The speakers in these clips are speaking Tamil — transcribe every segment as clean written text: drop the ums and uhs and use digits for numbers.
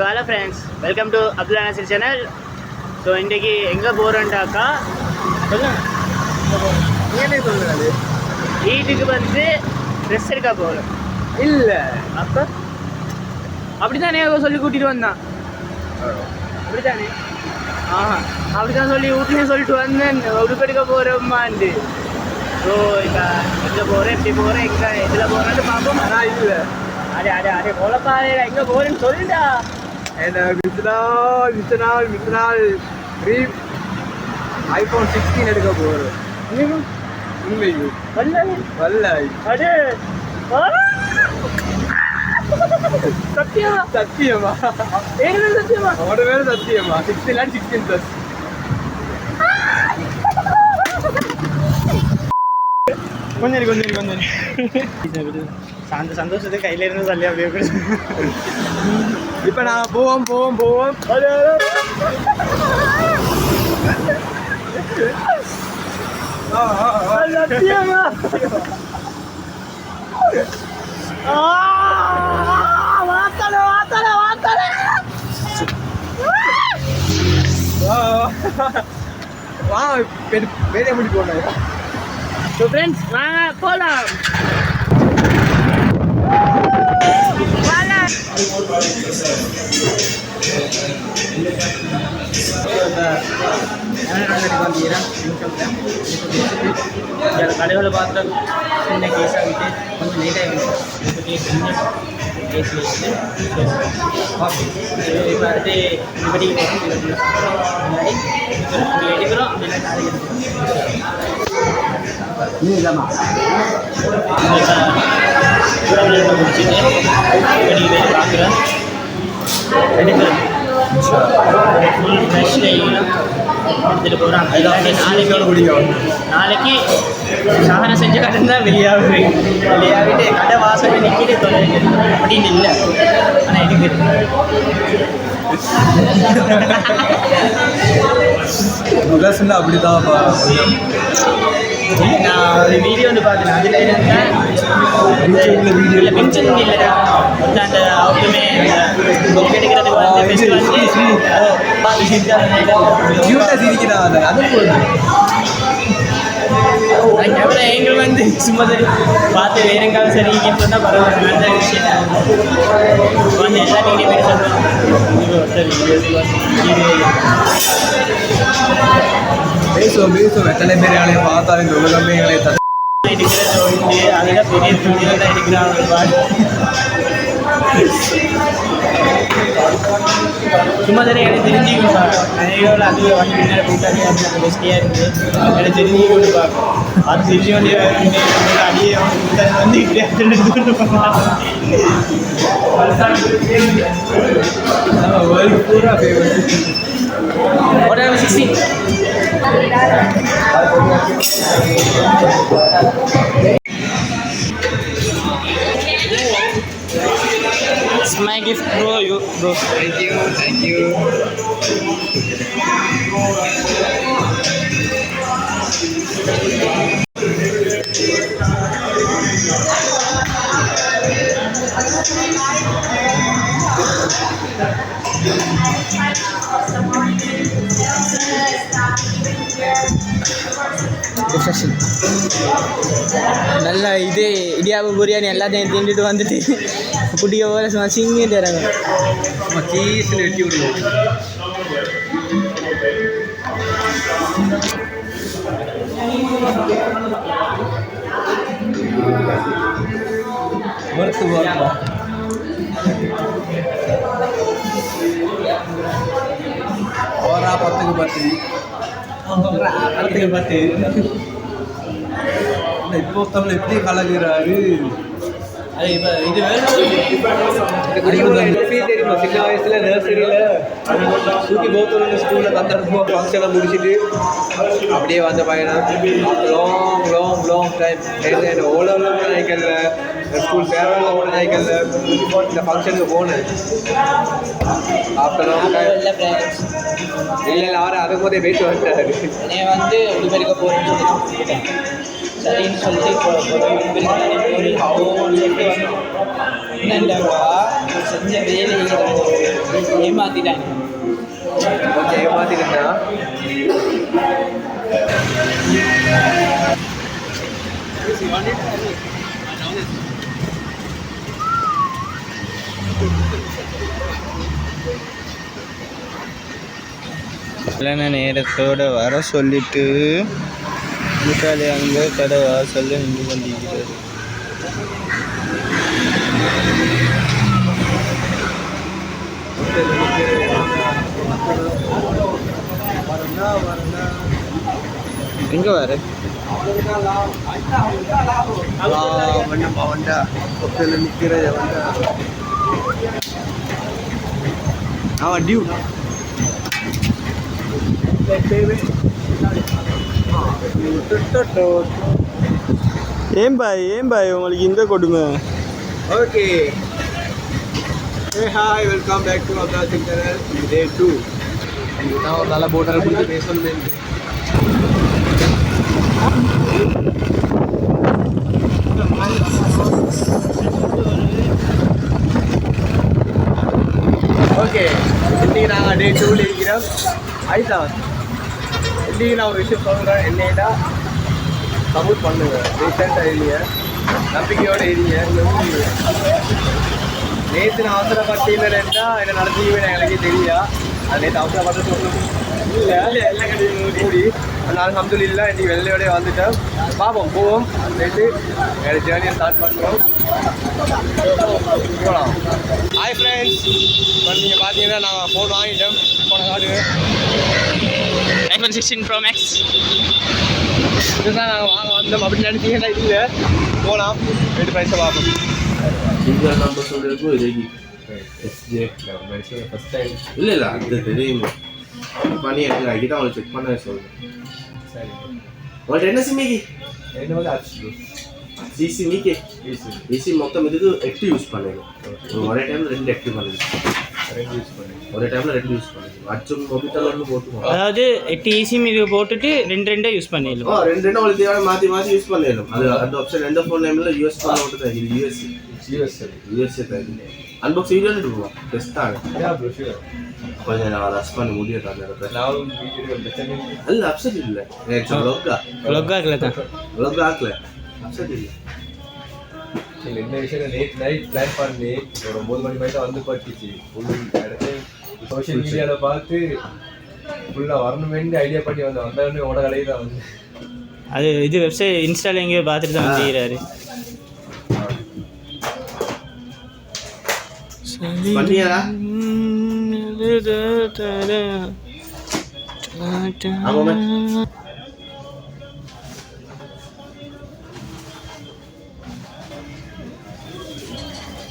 So hello friends, welcome to Abdullah Nasir channel. So இன்றைக்கி எங்கே போகிறோன்டாக்கா சொல்லுங்க. வீட்டுக்கு வந்து ட்ரெஸ் எடுக்க போகிறோம். இல்லை அப்போ அப்படி தானே சொல்லி கூட்டிகிட்டு வந்தான். அப்படி தானே அப்படி தான் சொல்லி வீட்லேயும் சொல்லிட்டு வந்தேன் உடுப்பு எடுக்க போகிறோம்மாண்டு. ஸோ இப்போ எங்கே போகிறேன், எப்படி போகிறேன், எங்கே இதில் போகிறேன்னு பார்ப்போம். ஆனால் இல்லை அடே கொலப்பாறையில் எங்கே போகிறேன்னு சொல்லிட்டா. என்ன மித்தனால் iPhone 16 எடுக்க போகிறோம். உண்மையும் வல்லாய் அடே சத்தியமா சத்தியமா சத்தியமா அவட பேர் சத்தியமா 16 and 16 plus. கொஞ்சம் அந்த சந்தோஷத்தை கையில இருந்து சொல்லி அப்படியே இப்போ நான் போவோம் சத்தியமா வா வேலையை முடிச்சு போனேன். ஸோ ஃப்ரெண்ட்ஸ் வாங்க போகலாம். கடைகளை பார்த்தா சின்ன கேஸாக விட்டு கொஞ்சம் லேட்டாக சின்ன கேஸ் வச்சுட்டு இப்போ அடுத்து இப்படி முன்னாடி எடுக்கிறோம் அப்படின்னா காலையில் முடிச்சுட்டு பார்க்குறேன் எடுக்கிறேன் ஃபுல் ஃப்ரெஷ்ஷில் எடுத்துகிட்டு போகிறோம். நாளைக்கு சாதனை செஞ்ச கடை தான் வெளியாகிட்டு கடை வாசனை நிற்கிட்டு தொலைங்க அப்படின்னு இல்லை. ஆனால் எடுக்கிறது அப்படிதான் நான் ஒரு வீடியோ வந்து பார்த்தேன். அதில் இருந்தேன் வீடியோவில் பென்ஷன் இல்லை அந்த அவருமே புக் எடுக்கிறதுக்கு வந்து பெஸ்ட் வந்து பார்த்து சிரிக்கிறாங்க. அது கேமரா எங்கள் வந்து சும்மா சரி பார்த்து வேற எங்காவது சரி சொன்னால் பரவாயில்ல. நல்ல விஷயம் வந்து எல்லாத்தையும் பேர் சொல்லுவோம். பேசுவோம் எத்தனை பேர் யாரையும் பார்த்தாலும் இந்த உலகமே எங்களை எடுக்கிற உண்டு. அதெல்லாம் பெரிய துணியில் தான் எடுக்கிறாங்க பாட்டு. சும்மா தானே எனக்கு தெரிஞ்சுக்கணும். நிறைய அது வாங்கி பின்னாடி போட்டாலே அது அந்த பெஸ்டியாக இருக்குது. எனக்கு தெரிஞ்சுக்கொண்டு பார்க்கும். அது தெரிஞ்சு வண்டி அடியே வந்து இப்படியே பூரா famous. 16 It's my gift, bro. You, bro. Thank you. நல்ல இது இடியாப்பு பிரியாணி எல்லாத்தையும் திண்டுட்டு வந்துட்டு குட்டிக்க போல சும்மா சிங்கிட்டு இறங்க சீஸில் வெட்டி விடுவோம். வறுத்து வரலாம். ஓரா 10க்கு 10 இப்போ தமிழ் எப்படி கலகிறாரு. அது இப்போ இது தெரியுமா? சின்ன வயசுல நர்சரியில் சூக்கி போத்தூர் ஸ்கூலில் தந்துடுவோம். ஃபங்க்ஷனை முடிச்சுட்டு அப்படியே வந்த பையனா லாங் டைம் ஓலவில் கூட நினைக்கல, ஸ்கூல் ஃபேர்வெல்ல கூட நினைக்கல, இந்த ஃபங்க்ஷனுக்கு போனேன். ஆஃப்டர் லாங் டைம் இல்லை அவரை அதுக்கு போதே போயிட்டு வந்துட்டாரு. என்னைய வந்து உடுப்பெருக்க போகிறேன்னு சொல்லிட்டு சரின்னு சொல்லிட்டு சொல்லிட்டு என்னண்டாக்கா செஞ்ச வேலையை ஏமாத்திட்டாங்க. ஓகே ஏமாத்திட்டா. கல்யாண நேரத்தோட வர சொல்லிட்டு முட்டாளி அங்கே கடை வாசல்ல நின்று கொண்டிருக்கிறது. எங்க வர நிற்கிற அவன் டியூ ஏன் பாய் உங்களுக்கு இந்த கொடுமை. Okay hi welcome back to அப்தா சிங் சேனல் டே 2. நான் ஒரு நல்ல போட்டரை பிடிச்சி பேசணும். ஓகே இன்றைக்கி நாங்கள் டே 2ல் இருக்கிறோம். ஆயிட்டா இன்றைக்கி நான் ஒரு விஷயம் சொல்கிறேன். என்னையா சப்போர்ட் பண்ணுங்க, ரீசெண்டாக எழுதிய நம்பிக்கையோடு எழுதிய. நேற்று நான் அவசரப்பட்டீங்கன்னா என்ன நடந்தீங்கன்னு எனக்கே தெரியா. அது நேற்று அவசரப்பட்டு சொல்லணும் இல்லை எல்லாம் கிடையாது கூடி. அதனால் அல்ஹம்துலில்லாஹ் இன்றைக்கி வெள்ளையோடய வந்துட்டோம். பார்ப்போம் போவோம் நேற்று என்னோட ஜேர்னியை ஸ்டார்ட் பண்ணுறோம். போகலாம். ஹாய் ஃப்ரெண்ட்ஸ், இப்போ நீங்கள் பார்த்தீங்கன்னா நாங்கள் ஃபோன் வாங்கிட்டோம். ஃபோனை காட்டுங்க. iPhone 16 Pro Max. இதுதான் நாங்கள் வாங்க வந்தோம். அப்படி நினைச்சீங்கன்னா இல்லை போகலாம். ரெண்டு பைசா பார்ப்போம். சிங்கிள் நம்பர் சொல்லிருக்கோம். இதுக்கு எஸ்ஜே ஃபஸ்ட் டைம் இல்லை அது தெரியுமா பண்ணி எனக்கு ஐடி தான் அவளை செக் பண்ண சொல்லுங்கள். சரி உங்கள்கிட்ட என்ன சிம்மிக்கு என்ன வந்து சிசி மீக்கே சிசி மொத்தம் இதுக்கு 8 யூஸ் பண்ணிடுங்க. ஒரே டைமில் 2 ஆக்டிவ் பண்ணுங்க. ஒரே டைமில் 2 யூஸ் பண்ணுங்க. அச்சும் மொபிட்டல் ஒன்று போட்டுக்கோங்க. அதாவது 8 ஈஸியும் இது போட்டுட்டு 2 யூஸ் பண்ணிடலாம். 2 உங்களுக்கு தேவை மாற்றி யூஸ் பண்ணிடலாம். அது அந்த ஆப்ஷன் எந்த ஃபோன் நேமில் யூஎஸ் ஃபோன் மட்டும் தான். இது யூஎஸ்ஏ தான். அன்பாக்ஸ் வீடியோ எடுத்துருவோம். டெஸ்ட் ஆகும் கொஞ்சம் நான் ரஷ் பண்ணி முடியட்டேன் அந்த இடத்துல. அல்ல அப்செட் இல்லை. லொக் ஆகல தான். லொக் ஆகல அப்செட் இல்லை. என்ன விஷயம் நேற்று நைட் பிளான் பண்ணி ஒரு 9 மணி மாதிரி தான் வந்து பட்டுச்சு. ஃபுல் இடத்த சோஷியல் மீடியாவில் பார்த்து ஃபுல்லாக வரணுமேனு ஐடியா பண்ணி வந்தோடனே உட கலையை தான் வந்து அது இது வெப்சைட் இன்ஸ்டால எங்கேயோ பார்த்துட்டு தான் வந்துக்கிறாரு. பண்ணியாரா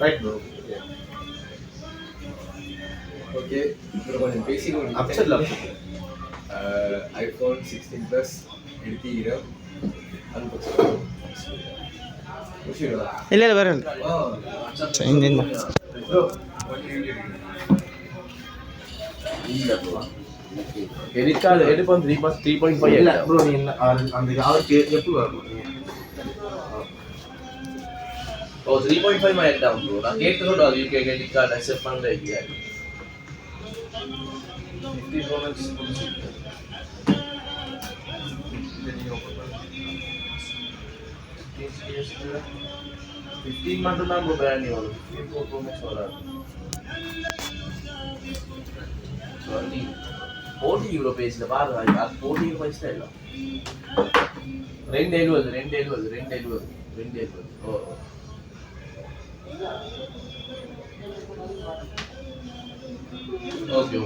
ரைட் ப்ரோ. ஓகே இப்போ கொஞ்சம் பேசிக்கணும். அப்செட்ல ஐஃபோன் 16 ப்ளஸ் எடுத்துக்கிறோம். இல்லை வரல ப்ரோ எடிக்காது எடுப்போம் 3.5 இல்லை ப்ரோ. நீ என்ன அந்த அவருக்கு எப்படி வரணும்? ஓ 3.5 மாதிரி எடுத்தாங்க ப்ரோ. நான் கேட்டு சொல்கிறேன். அது யூகே கிரெடிட் கார்டு அக்செப்ட் பண்ணுற இல்லையா? 50 Pro Max 15 மட்டும்தான் ப்ரோ பிராண்ட் நியூ வரும். 54 Pro Max வராது. 40 யூரோ பேஸில் பாருங்க. அது 40 யூரோ பைசா இல்லை. 270. ஓ ஓகே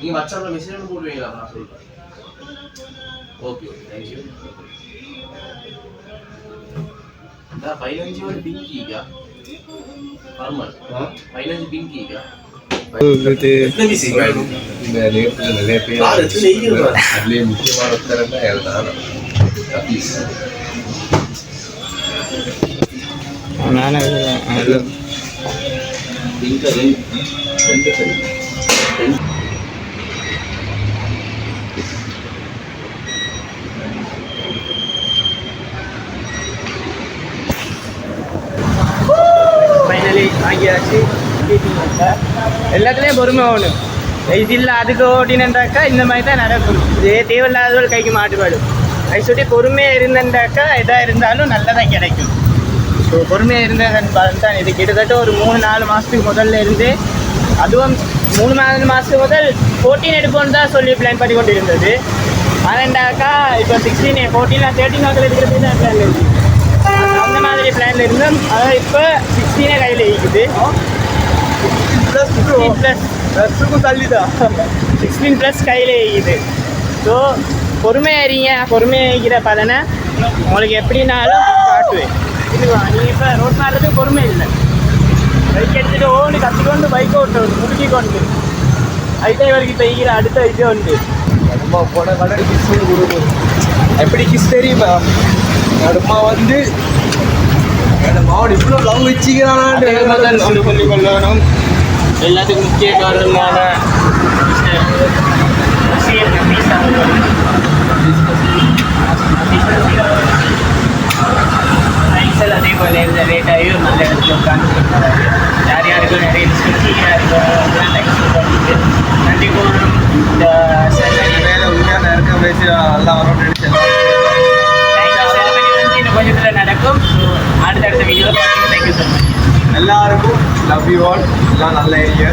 நீங்கள் வாட்ஸ்அப்பில் மெசேஜ் போடுவீங்களா? நான் சொல்கிறேன். Okay thank you. 15 ஒரு பிங்க் ಈಗ ಫಾರ್ಮಲ್ 15 பிங்க் ಈಗ இந்த நேரத்தில் நிறைய பேர் அதுலேயே முக்கியமான உத்தரம் தான் எழுதான். பிங்க் ரெண்டு ஃபைனலி வாங்கியாச்சு எல்லாத்துலேயும் பொறுமை வேணும். இது இல்லை அதுக்கு ஓட்டினாக்கா இந்த மாதிரி தான் நடக்கும். இதே தேவையில்லாதவர்கள் கைக்கு மாட்டுப்பாடும். அது சொல்லி பொறுமையாக இருந்தேன்டாக்கா எதாக இருந்தாலும் நல்லதாக கிடைக்கும். ஸோ பொறுமையாக இருந்ததுன்னு பார்த்தா இது கிட்டத்தட்ட ஒரு 3-4 மாதத்துக்கு முதல்ல இருந்து, அதுவும் 3-4 மாதத்துக்கு முதல் 14 எடுப்போன்னு தான் சொல்லி பிளான் பண்ணி கொண்டு இருந்தது. ஆனாண்டாக்கா இப்போ 16 14 13 வாக்கில் இருக்கிறது தான் பிளான் இருக்குது. அந்த மாதிரி பிளானில் இருந்தோம். அதாவது இப்போ 16 கையில் இருக்குது. +16 தள்ளிதான் 16+ கையில் இருக்குது. ஸோ பொறுமையாக இருங்க. பொறுமையாக இருக்கிற பலனை உங்களுக்கு எப்படினாலும் காட்டுவேன். நீங்கள் இப்போ ரோட் மாறுறதுக்கு பொறுமை இல்லை. பைக் எடுத்துகிட்டு ஓடி கற்றுக்கொண்டு பைக் ஓட்டுறது முடுக்கி கொண்டு அதுதான் இவருக்கு இப்போ இருக்கிற அடுத்த இது உண்டு. நடுமா போன கடை கிஸ் கொடுக்கும். எப்படி கிஸ் தெரியுமா? நடுமா வந்து மாவன் இவ்வளோ லவ் வச்சுக்கிறானான்னு ஒன்று சொல்லி கொள்ளணும். எல்லாத்துக்கும் முக்கிய காரணமான ஐசல் அதே போல் இருந்த ரேட்டாயும் நல்ல இடத்துல உட்காந்து யார் யாருக்கும் நிறைய டிஸ்கவுண்ட் இருக்கும் நன்றி கூறணும். இந்த வேலை உண்மையாக இருக்க பேசி நல்லா வரும்னு நினைச்சேன். இன்னும் கொஞ்சத்தில் நடக்கும். அடுத்தடுத்த வீடியோவில் தேங்க்யூ ஸோ மச். எல்லாருக்கும் லவ் யூ ஆல். எல்லாம் நல்ல ஏரியா.